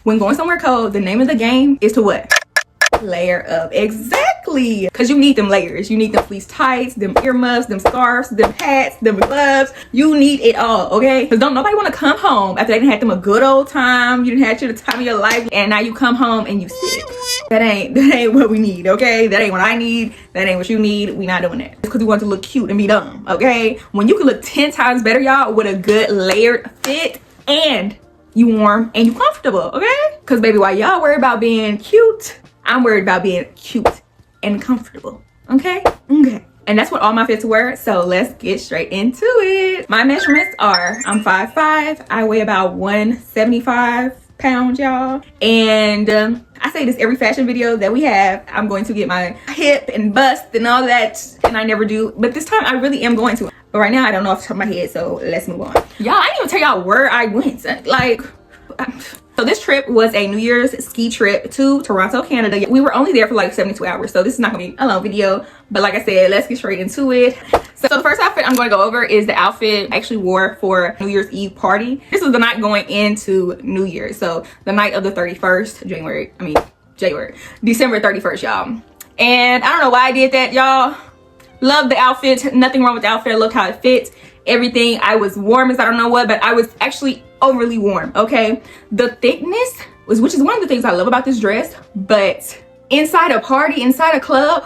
when going somewhere cold, the name of the game is to what? Layer up. Exactly, because you need them layers. You need them fleece tights, them earmuffs, them scarves, them hats, them gloves. You need it all, okay? Because don't nobody want to come home after they didn't have them a good old time. You didn't have you the time of your life, and now you come home and you sick. That ain't what we need, okay? That ain't what I need. That ain't what you need. We not doing that because we want to look cute and be dumb, okay? When you can look 10 times better, y'all, with a good layered fit and you warm and you comfortable, okay? Because baby, while y'all worry about being cute, I'm worried about being cute and comfortable, okay? Okay. And that's what all my fits were, so let's get straight into it. My measurements are, I'm 5'5", I weigh about 175 pounds, y'all. And I say this every fashion video that we have, I'm going to get my hip and bust and all that, and I never do. But this time I really am going to. But right now I don't know off the top of my head, so let's move on. Y'all, I didn't even tell y'all where I went. Like, so this trip was a New Year's ski trip to Toronto, Canada. We were only there for like 72 hours, so this is not gonna be a long video. But like I said, let's get straight into it. So the first outfit I'm going to go over is the outfit I actually wore for New Year's Eve party. This was the night going into New Year's, so the night of the 31st, December 31st, y'all. And I don't know why I did that, y'all. Love the outfit, nothing wrong with the outfit. Look how it fits, everything. I was warm as I don't know what, but I was actually overly warm, okay? The thickness was, which is one of the things I love about this dress, but inside a party, inside a club,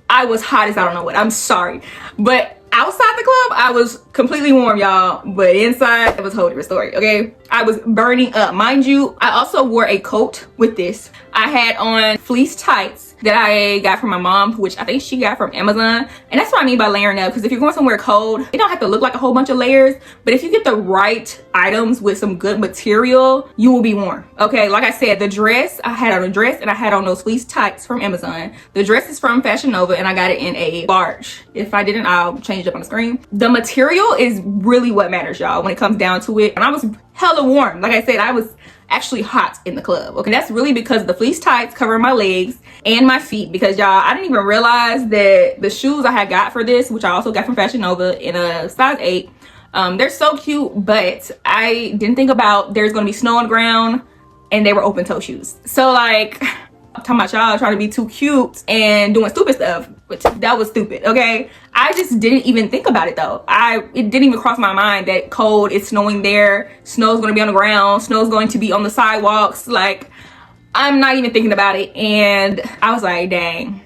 I was hot as I don't know what. I'm sorry, but outside the club I was completely warm, y'all, but inside it was a whole different story, okay? I was burning up. Mind you, I also wore a coat with this. I had on fleece tights that I got from my mom, which I think she got from Amazon. And that's what I mean by layering up, because if you're going somewhere cold, it don't have to look like a whole bunch of layers, but if you get the right items with some good material, you will be warm, okay? Like I said, the dress, I had on a dress and I had on those fleece tights from Amazon. The dress is from Fashion Nova and I got it in a large. If I didn't, I'll change it up on the screen. The material is really what matters, y'all, when it comes down to it. And I was hella warm. Like I said, I was actually hot in the club, okay? That's really because the fleece tights covering my legs and my feet, because y'all, I didn't even realize that the shoes I had got for this, which I also got from Fashion Nova in a size 8, they're so cute, but I didn't think about there's gonna be snow on the ground and they were open toe shoes. So like, I'm talking about y'all trying to be too cute and doing stupid stuff, which that was stupid, okay? I just didn't even think about it though. It didn't even cross my mind that cold, it's snowing there, snow's gonna be on the ground, snow's going to be on the sidewalks. Like, I'm not even thinking about it, and I was like, dang.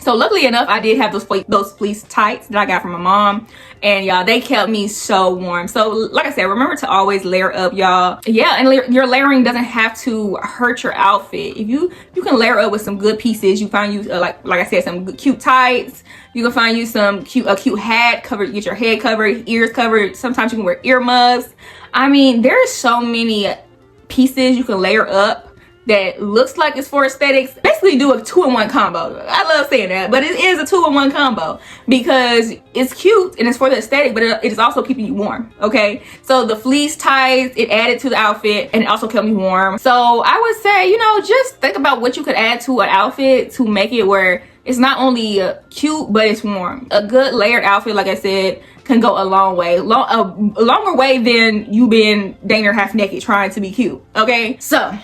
So luckily enough, I did have those fleece tights that I got from my mom, and y'all, they kept me so warm. So like I said, remember to always layer up, y'all. Yeah, and your layering doesn't have to hurt your outfit. If you can layer up with some good pieces. You find you like I said, some good, cute tights. You can find you some a cute hat covered, get your head covered, ears covered. Sometimes you can wear earmuffs. I mean, there's so many pieces you can layer up that looks like it's for aesthetics. Basically do a 2-in-1 combo. I love saying that, but it is a 2-in-1 combo because it's cute and it's for the aesthetic, but it is also keeping you warm, okay? So the fleece tights, it added to the outfit and it also kept me warm. So I would say, you know, just think about what you could add to an outfit to make it where it's not only cute, but it's warm. A good layered outfit, like I said, can go a long way. A longer way than you being dang near half naked trying to be cute, okay? So,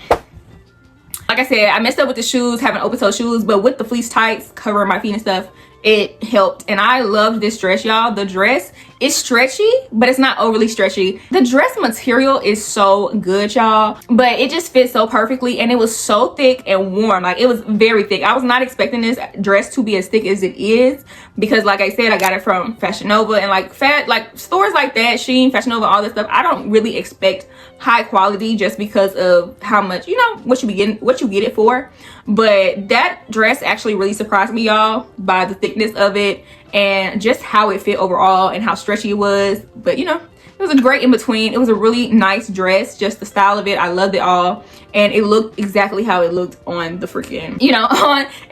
like I said, I messed up with the shoes, having open toe shoes, but with the fleece tights covering my feet and stuff, it helped. And I loved this dress, y'all. The dress is stretchy, but it's not overly stretchy. The dress material is so good, y'all, but it just fits so perfectly, and it was so thick and warm. Like, it was very thick. I was not expecting this dress to be as thick as it is, because like I said, I got it from Fashion Nova, and like stores like that, Shein, Fashion Nova, all this stuff, I don't really expect high quality just because of how much, you know, what you get it for. But that dress actually really surprised me, y'all, by the thickness of it and just how it fit overall and how stretchy it was. But you know, it was a great in between. It was a really nice dress, just the style of it, I loved it all, and it looked exactly how it looked on the freaking, you know,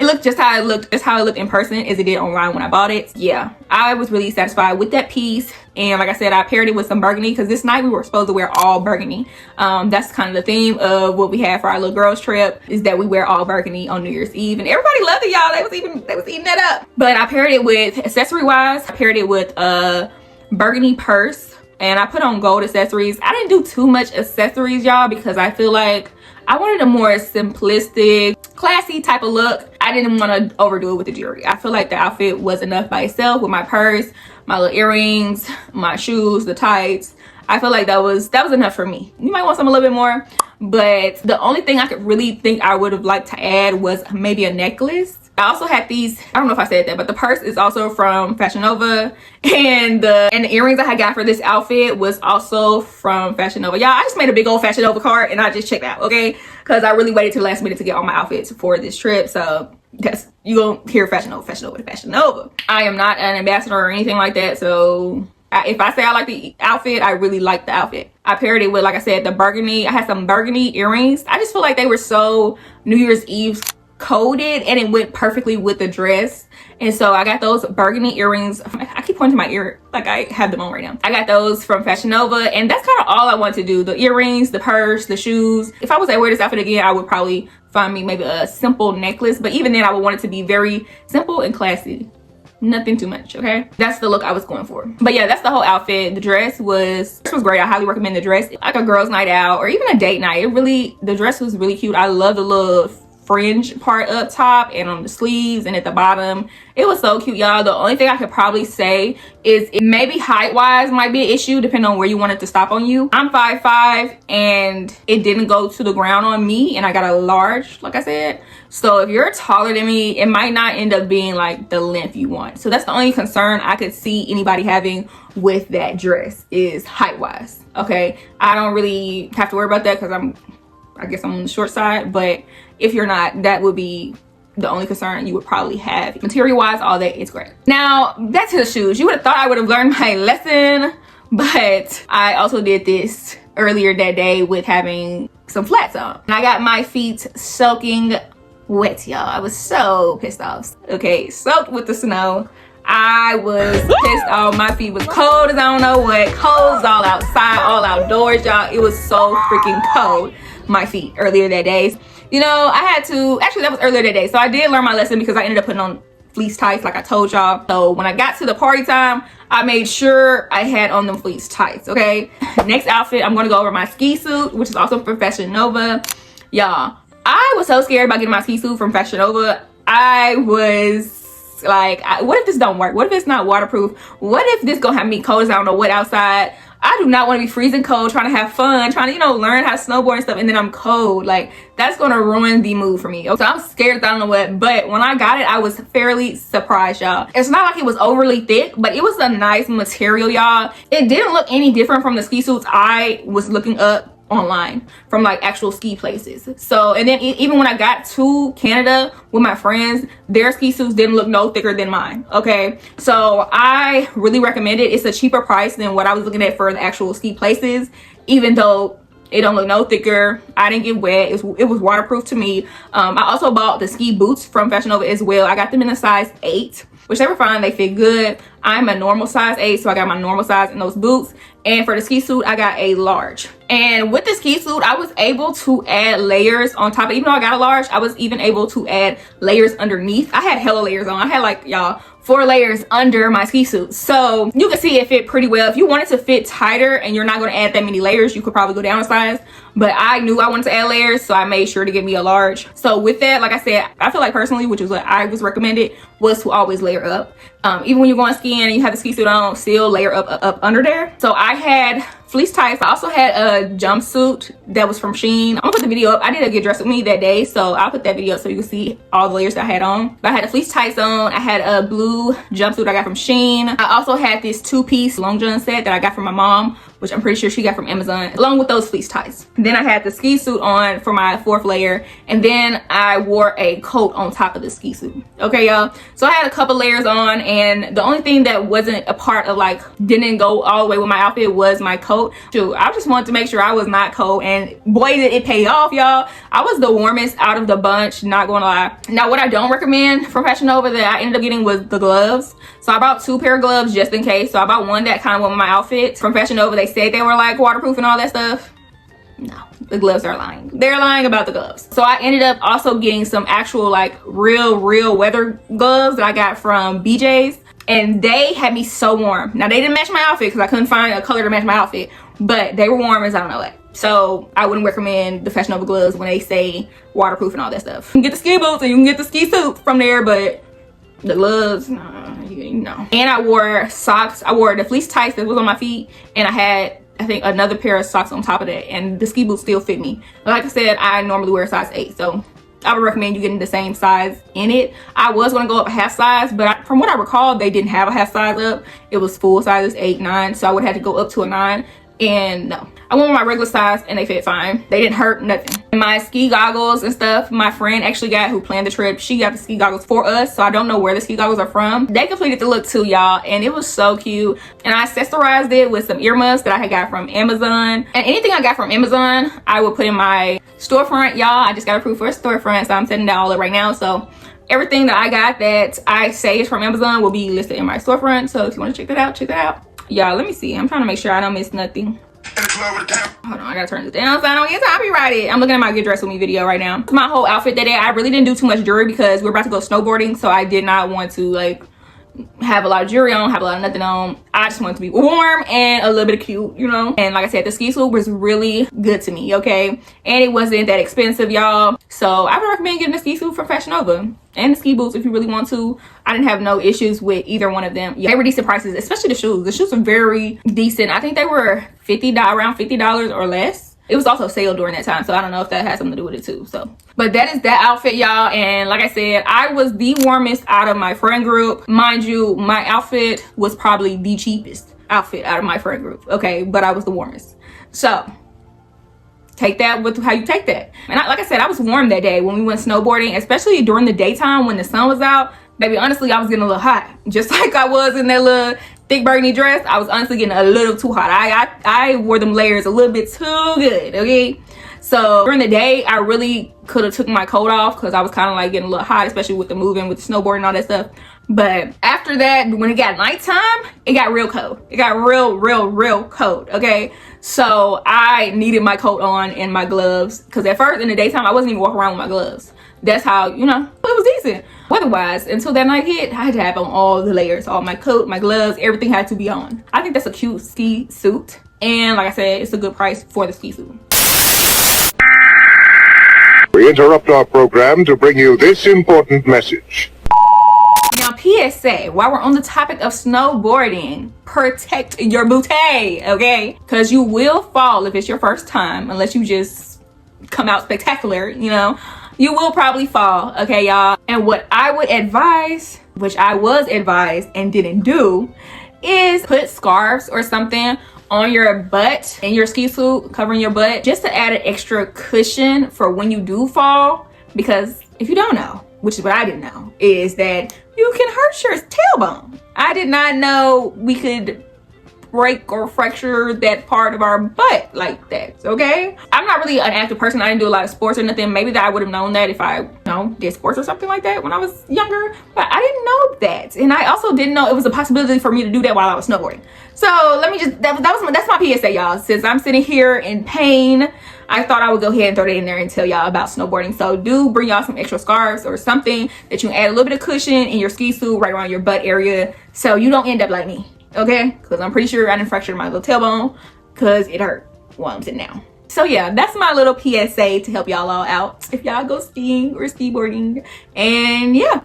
it looked just how it looked in person as it did online when I bought it. Yeah, I was really satisfied with that piece. And like I said, I paired it with some burgundy because this night we were supposed to wear all burgundy. That's kind of the theme of what we had for our little girls trip, is that we wear all burgundy on New Year's Eve, and everybody loved it, y'all. They was eating that up. But I paired it with, accessory wise, I paired it with a burgundy purse and I put on gold accessories. I didn't do too much accessories, y'all, because I feel like I wanted a more simplistic, classy type of look. I didn't want to overdo it with the jewelry. I feel like the outfit was enough by itself with my purse, my little earrings, my shoes, the tights. I feel like that was enough for me. You might want something a little bit more, but the only thing I could really think I would have liked to add was maybe a necklace. I also had these, I don't know if I said that, but the purse is also from Fashion Nova, and the earrings I had got for this outfit was also from Fashion Nova. Y'all, I just made a big old Fashion Nova cart and I just checked out, okay? Because I really waited till the last minute to get all my outfits for this trip. So that's, you gonna hear Fashion Nova, Fashion Nova, Fashion Nova. I am not an ambassador or anything like that, so if I say I like the outfit, I really like the outfit. I paired it with, like I said, the burgundy. I had some burgundy earrings. I just feel like they were so New Year's Eve coded, and it went perfectly with the dress. And so I got those burgundy earrings. I keep pointing to my ear like I have them on right now. I got those from Fashion Nova, and that's kind of all I want to do. The earrings, the purse, the shoes. If I was to wear this outfit again, I would probably find me maybe a simple necklace, but even then I would want it to be very simple and classy. Nothing too much, okay? That's the look I was going for. But yeah, that's the whole outfit. The dress was great. I highly recommend the dress. Like a girls' night out or even a date night. The dress was really cute. I love the little fringe part up top and on the sleeves and at the bottom. It was so cute, y'all. The only thing I could probably say is it maybe height wise might be an issue depending on where you want it to stop on you. I'm 5'5" and it didn't go to the ground on me, and I got a large, like I said. So if you're taller than me, it might not end up being like the length you want. So that's the only concern I could see anybody having with that dress is height wise, okay? I don't really have to worry about that because I guess I'm on the short side, but if you're not, that would be the only concern you would probably have. Material wise, all that is great. Now back to the shoes. You would have thought I would have learned my lesson, but I also did this earlier that day with having some flats on. And I got my feet soaking wet, y'all. I was so pissed off. Okay, soaked with the snow. I was pissed off. My feet was cold as I don't know what. Clothes all outside, all outdoors, y'all. It was so freaking cold, my feet, earlier that day. You know, I had to, actually that was earlier that day. So I did learn my lesson because I ended up putting on fleece tights like I told y'all. So when I got to the party time, I made sure I had on them fleece tights, okay? Next outfit, I'm gonna go over my ski suit, which is also from Fashion Nova. Y'all, I was so scared about getting my ski suit from Fashion Nova. I was like, what if this don't work? What if it's not waterproof? What if this gonna have me cold as I don't know what outside? I do not want to be freezing cold, trying to have fun, trying to, you know, learn how to snowboard and stuff, and then I'm cold. Like, that's going to ruin the mood for me. So I'm scared, I don't know what, but when I got it, I was fairly surprised, y'all. It's not like it was overly thick, but it was a nice material, y'all. It didn't look any different from the ski suits I was looking up online from like actual ski places. So, and then even when I got to Canada with my friends, their ski suits didn't look no thicker than mine, okay? So I really recommend it. It's a cheaper price than what I was looking at for the actual ski places, even though it don't look no thicker. I didn't get wet. It was waterproof to me. I also bought the ski boots from Fashion Nova as well. I got them in a size 8, which they were fine. They fit good. I'm a normal size 8, so I got my normal size in those boots. And for the ski suit, I got a large. And with the ski suit, I was able to add layers on top. Even though I got a large, I was even able to add layers underneath. I had hella layers on. I had like, y'all, 4 layers under my ski suit. So you can see it fit pretty well. If you wanted to fit tighter and you're not going to add that many layers, you could probably go down a size. But I knew I wanted to add layers, so I made sure to get me a large. So with that, like I said, I feel like personally, which is what I was recommended, was to always layer up. Even when you're going skiing and you have the ski suit on, still layer up under there. So I had fleece tights. I also had a jumpsuit that was from Shein. I'm gonna put the video up. I did a get dressed with me that day, so I'll put that video up so you can see all the layers that I had on. But I had the fleece tights on. I had a blue jumpsuit I got from Shein. I also had this 2-piece long john set that I got from my mom, which I'm pretty sure she got from Amazon, along with those fleece tights. Then I had the ski suit on for my 4th layer, and then I wore a coat on top of the ski suit. Okay, y'all. So I had a couple layers on, and the only thing that wasn't a part of, like, didn't go all the way with my outfit was my coat. Shoot, I just wanted to make sure I was not cold, and boy did it pay off, y'all. I was the warmest out of the bunch, not gonna lie. Now, what I don't recommend from Fashion Nova that I ended up getting was the gloves. So I bought 2 pair of gloves just in case. So I bought one that kind of went with my outfit. From Fashion Nova, they said they were like waterproof and all that stuff. No, the gloves are lying. They're lying about the gloves. So I ended up also getting some actual like real weather gloves that I got from BJ's. and they had me so warm. Now they didn't match my outfit because I couldn't find a color to match my outfit, but they were warm as I don't know what. So I wouldn't recommend the Fashion Nova gloves when they say waterproof and all that stuff. You can get the ski boots and you can get the ski suit from there, but the gloves, nah, you know. And I wore socks. I wore the fleece tights that was on my feet, and I had, I think, another pair of socks on top of that, and the ski boots still fit me. Like I said, I normally wear a size 8, so I would recommend you getting the same size in it. I was going to go up a half size, but from what I recall, they didn't have a half size up. It was full sizes, 8, 9, so I would have to go up to a 9. And no, I went with my regular size and they fit fine. They didn't hurt nothing. And my ski goggles and stuff, my friend actually got, who planned the trip, she got the ski goggles for us, so I don't know where the ski goggles are from. They completed the look too, y'all, and it was so cute. And I accessorized it with some earmuffs that I had got from Amazon. And anything I got from Amazon, I will put in my storefront, y'all. I just got approved for a storefront, so I'm setting that all up right now. So everything that I got that I say is from Amazon will be listed in my storefront. So if you want to check that out, check that out. Y'all, let me see. I'm trying to make sure I don't miss nothing. Hold on, I gotta turn this down so I don't get copyrighted. I'm looking at my Get Dressed With Me video right now. My whole outfit that day, I really didn't do too much jewelry because we're about to go snowboarding, so I did not want to like have a lot of jewelry on, have a lot of nothing on. I just wanted to be warm and a little bit of cute, you know. And like I said, the ski suit was really good to me, okay? And it wasn't that expensive, y'all. So I would recommend getting the ski suit from Fashion Nova and the ski boots if you really want to. I didn't have no issues with either one of them. Yeah, they were decent prices, especially the shoes. The shoes are very decent. I think they were around $50 or less. It was also sale during that time, so I don't know if that has something to do with it too. So, but that is that outfit, y'all. And like I said, I was the warmest out of my friend group. Mind you, my outfit was probably the cheapest outfit out of my friend group, okay? But I was the warmest. So take that with how you take that. And like I said, I was warm that day when we went snowboarding, especially during the daytime when the sun was out. Baby, honestly, I was getting a little hot, just like I was in that little thick burgundy dress. I was honestly getting a little too hot. I wore them layers a little bit too good, okay? So during the day, I really could have took my coat off because I was kind of like getting a little hot, especially with the moving, with the snowboarding and all that stuff. But after that, when it got nighttime, it got real cold. It got real cold, okay? So I needed my coat on and my gloves because at first in the daytime, I wasn't even walking around with my gloves. That's how, you know, it was decent. Weather-wise, until that night hit, I had to have on all the layers, all my coat, my gloves, everything had to be on. I think that's a cute ski suit. And like I said, it's a good price for the ski suit. We interrupt our program to bring you this important message. Now, PSA, while we're on the topic of snowboarding, protect your booty, okay? Because you will fall if it's your first time, unless you just come out spectacular, you know? You will probably fall, okay, y'all? And what I would advise, which I was advised and didn't do, is put scarves or something on your butt in your ski suit, covering your butt, just to add an extra cushion for when you do fall. Because if you don't know, which is what I didn't know, is that you can hurt your tailbone. I did not know we could break or fracture that part of our butt like that, okay? I'm not really an active person. I didn't do a lot of sports or nothing. Maybe that I would have known that if I, you know, did sports or something like that when I was younger, but I didn't know that. And I also didn't know it was a possibility for me to do that while I was snowboarding. So let me just, that's my PSA, y'all. Since I'm sitting here in pain, I thought I would go ahead and throw that in there and tell y'all about snowboarding. So do bring y'all some extra scarves or something that you can add a little bit of cushion in your ski suit right around your butt area so you don't end up like me. Okay, because I'm pretty sure I didn't fracture my little tailbone because it hurt while I'm sitting down. So yeah, that's my little PSA to help y'all all out if y'all go skiing or skiboarding. And yeah,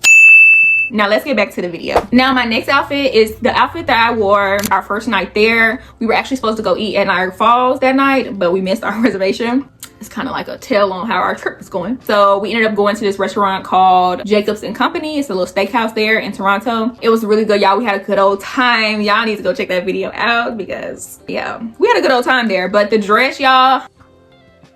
now let's get back to the video. Now my next outfit is the outfit that I wore our first night there. We were actually supposed to go eat at Niagara Falls that night, but we missed our reservation. It's kind of like a tell on how our trip was going. So we ended up going to this restaurant called Jacobs and Company. It's a little steakhouse there in Toronto. It was really good, y'all. We had a good old time. Y'all need to go check that video out because yeah, we had a good old time there. But the dress, y'all,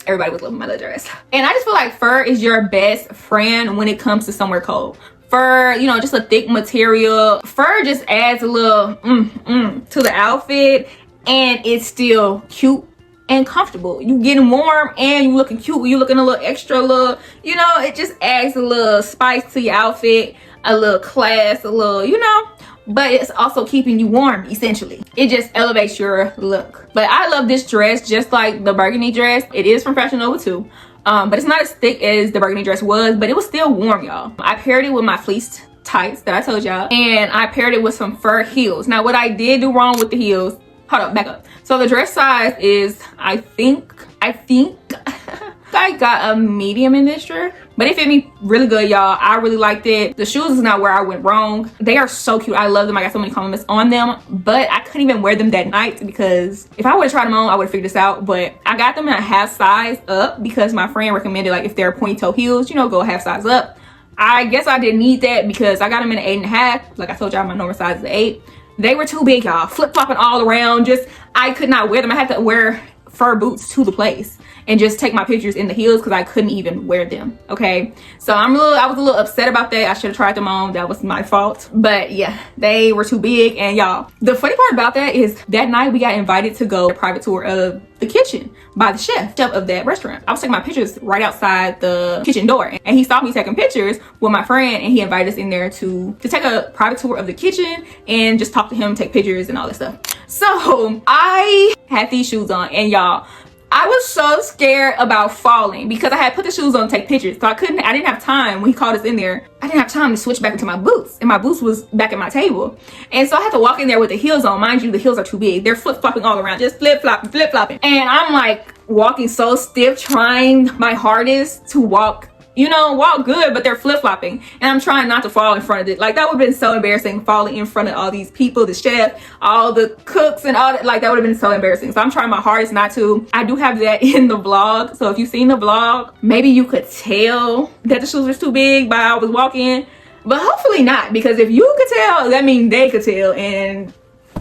everybody was loving my little dress. And I just feel like fur is your best friend when it comes to somewhere cold. Fur, you know, just a thick material. Fur just adds a little to the outfit, and it's still cute and comfortable. You getting warm and you looking cute. You looking a little extra, little, you know, it just adds a little spice to your outfit, a little class, a little, you know, but it's also keeping you warm, essentially. It just elevates your look. But I love this dress just like the burgundy dress. It is from Fashion Nova too. But it's not as thick as the burgundy dress was, but it was still warm, y'all. I paired it with my fleece tights that I told y'all, and I paired it with some fur heels. Now what I did do wrong with the heels, hold up, back up. So the dress size is, I think I got a medium in this dress, but it fit me really good, y'all. I really liked it. The shoes is not where I went wrong. They are so cute. I love them. I got so many compliments on them, but I couldn't even wear them that night because if I would have tried them on, I would have figured this out. But I got them in a half size up because my friend recommended, like, if they're pointy toe heels, you know, go a half size up. I guess I didn't need that because I got them in an 8.5. Like I told y'all, my normal size is 8. They were too big, y'all. Flip-flopping all around. Just, I could not wear them. I had to wear fur boots to the place and just take my pictures in the heels because I couldn't even wear them. Okay, so I was a little upset about that. I should have tried them on. That was my fault. But yeah, they were too big. And y'all, the funny part about that is that night we got invited to go a private tour of the kitchen by the chef of that restaurant. I was taking my pictures right outside the kitchen door, and he saw me taking pictures with my friend, and he invited us in there to take a private tour of the kitchen and just talk to him, take pictures and all that stuff. So I had these shoes on, and y'all, I was so scared about falling because I had put the shoes on to take pictures. So I didn't have time when he called us in there. I didn't have time to switch back into my boots, and my boots was back at my table. And so I had to walk in there with the heels on. Mind you, the heels are too big. They're flip-flopping all around, just flip-flopping. And I'm like walking so stiff, trying my hardest to walk, you know, walk good, but they're flip-flopping. And I'm trying not to fall in front of it. Like, that would have been so embarrassing, falling in front of all these people, the chef, all the cooks and all that. Like, that would have been so embarrassing. So I'm trying my hardest not to. I do have that in the vlog. So if you've seen the vlog, maybe you could tell that the shoes were too big by I was walking. But hopefully not, because if you could tell, that means they could tell, and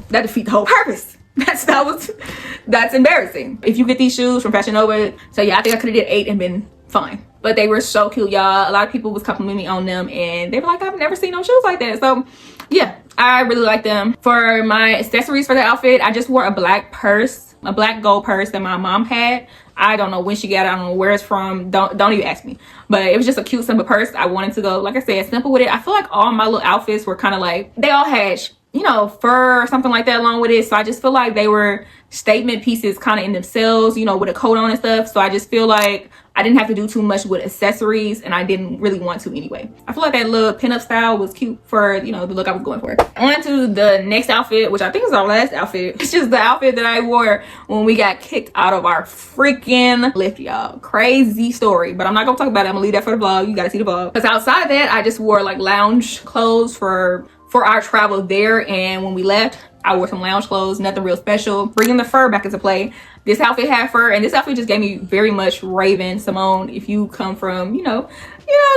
that defeats the whole purpose. That's embarrassing. If you get these shoes from Fashion Nova, so yeah, I think I could have did 8 and been fine. But they were so cute, y'all. A lot of people was complimenting me on them, and they were like, I've never seen no shoes like that. So yeah, I really like them. For my accessories for the outfit, I just wore a black purse, a black gold purse that my mom had. I don't know when she got it. I don't know where it's from. Don't even ask me. But it was just a cute, simple purse. I wanted to go, like I said, simple with it. I feel like all my little outfits were kind of like, they all had, you know, fur or something like that along with it. So I just feel like they were statement pieces kind of in themselves, you know, with a coat on and stuff. So I just feel like I didn't have to do too much with accessories, and I didn't really want to anyway. I feel like that little pinup style was cute for, you know, the look I was going for. On to the next outfit, which I think is our last outfit. It's just the outfit that I wore when we got kicked out of our freaking lift, y'all. Crazy story, but I'm not gonna talk about it. I'm gonna leave that for the vlog. You gotta see the vlog. Because outside that, I just wore like lounge clothes for our travel there, and when we left, I wore some lounge clothes, nothing real special. Bringing the fur back into play. This outfit had fur, and this outfit just gave me very much Raven Simone. If you come from, you know,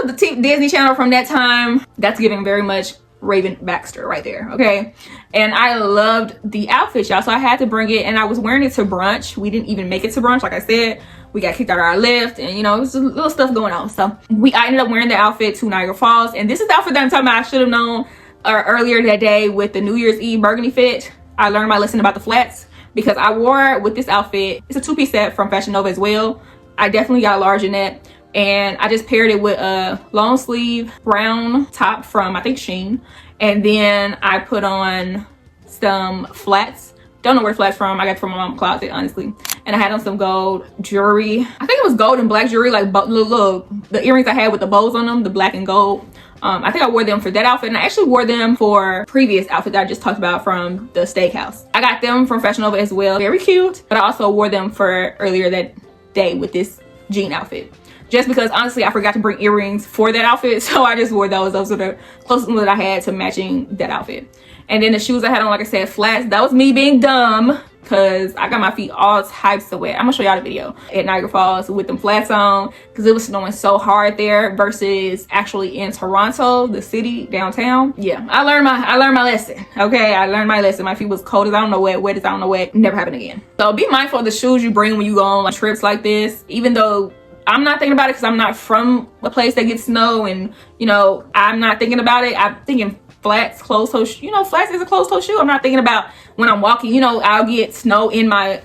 the Disney Channel from that time, that's giving very much Raven Baxter right there, okay? And I loved the outfit, y'all, so I had to bring it, and I was wearing it to brunch. We didn't even make it to brunch, like I said. We got kicked out of our lift, and you know, it was a little stuff going on. So I ended up wearing the outfit to Niagara Falls, and this is the outfit that I'm talking about. I should have known earlier that day with the New Year's Eve burgundy fit. I learned my lesson about the flats because I wore it with this outfit. It's a 2-piece set from Fashion Nova as well. I definitely got a large in that, and I just paired it with a long sleeve brown top from, I think, Shein, and then I put on some flats. Don't know where flats from. I got it from my mom's closet, honestly. And I had on some gold jewelry. I think it was gold and black jewelry, like the earrings I had with the bows on them, the black and gold. I think I wore them for that outfit, and I actually wore them for previous outfit that I just talked about from the steakhouse. I got them from Fashion Nova as well. Very cute. But I also wore them for earlier that day with this jean outfit. Just because, honestly, I forgot to bring earrings for that outfit, so I just wore those. Those are the closest ones that I had to matching that outfit. And then the shoes I had on, like I said, flats. That was me being dumb, because I got my feet all types of wet. I'm gonna show y'all the video at Niagara Falls with them flats on, because it was snowing so hard there versus actually in Toronto, the city downtown. Yeah, I learned my lesson. Okay, I learned my lesson. My feet was cold as I don't know what, wet as I don't know what. Never happened again. So be mindful of the shoes you bring when you go on like trips like this. Even though I'm not thinking about it because I'm not from a place that gets snow, and you know, I'm not thinking about it. I'm thinking flats, closed toe, you know, flats is a closed toe shoe. I'm not thinking about when I'm walking, you know, I'll get snow in my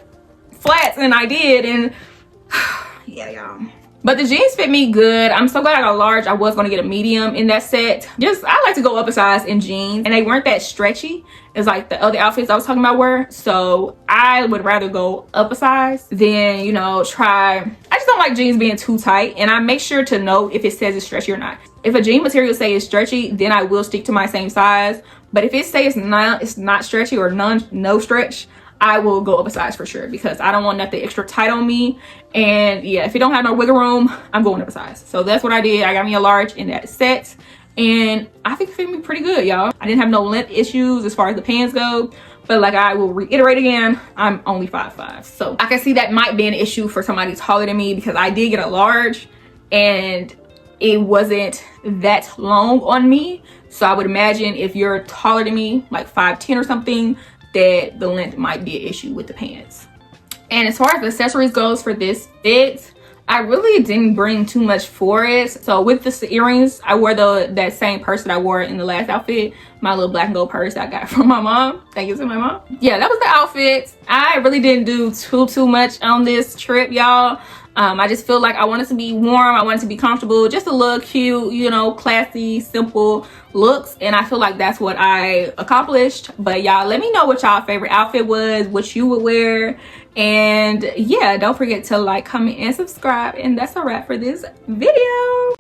flats, and I did, and yeah, y'all. But the jeans fit me good. I'm so glad I got a large. I was gonna get a medium in that set. Just, I like to go up a size in jeans, and they weren't that stretchy as like the other outfits I was talking about were. So I would rather go up a size than, you know, I just don't like jeans being too tight, and I make sure to note if it says it's stretchy or not. If a jean material say it's stretchy, then I will stick to my same size. But if it say it's not stretchy or no stretch, I will go up a size for sure, because I don't want nothing extra tight on me. And yeah, if it don't have no wiggle room, I'm going up a size. So that's what I did. I got me a large in that set, and I think it fit me pretty good, y'all. I didn't have no length issues as far as the pants go. But like I will reiterate again, I'm only 5'5". So I can see that might be an issue for somebody taller than me, because I did get a large and it wasn't that long on me. So I would imagine if you're taller than me, like 5'10" or something, that the length might be an issue with the pants. And as far as accessories goes for this fit, I really didn't bring too much for it. So with the earrings, I wore that same purse that I wore in the last outfit, my little black and gold purse I got from my mom. Thank you to my mom. Yeah, that was the outfit. I really didn't do too much on this trip, y'all. I just feel like I wanted to be warm, I wanted to be comfortable, just a look cute, you know, classy, simple looks, and I feel like that's what I accomplished. But y'all, let me know what y'all favorite outfit was, what you would wear, and yeah, don't forget to like, comment, and subscribe. And that's a wrap for this video.